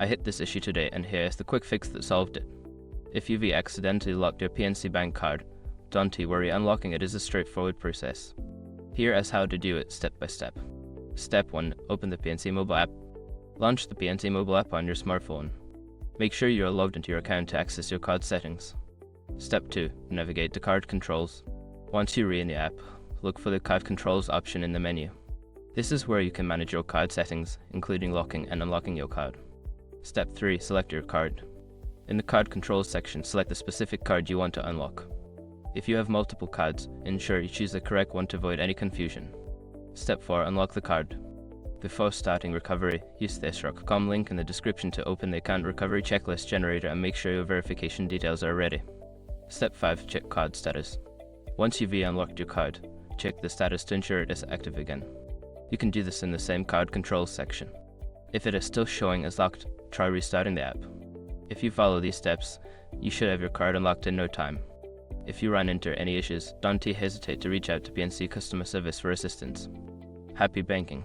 I hit this issue today and here is the quick fix that solved it. If you've accidentally locked your PNC bank card, don't worry, unlocking it is a straightforward process. Here is how to do it step by step. Step 1. Open the PNC mobile app. Launch the PNC mobile app on your smartphone. Make sure you are logged into your account to access your card settings. Step 2. Navigate to card controls. Once you're in the app, look for the card controls option in the menu. This is where you can manage your card settings, including locking and unlocking your card. Step 3. Select your card. In the card controls section, select the specific card you want to unlock. If you have multiple cards, ensure you choose the correct one to avoid any confusion. Step 4. Unlock the card. Before starting recovery, use the srock.com link in the description to open the account recovery checklist generator and make sure your verification details are ready. Step 5. Check card status. Once you've unlocked your card, check the status to ensure it is active again. You can do this in the same card controls section. If it is still showing as locked, try restarting the app. If you follow these steps, you should have your card unlocked in no time. If you run into any issues, don't hesitate to reach out to PNC customer service for assistance. Happy banking!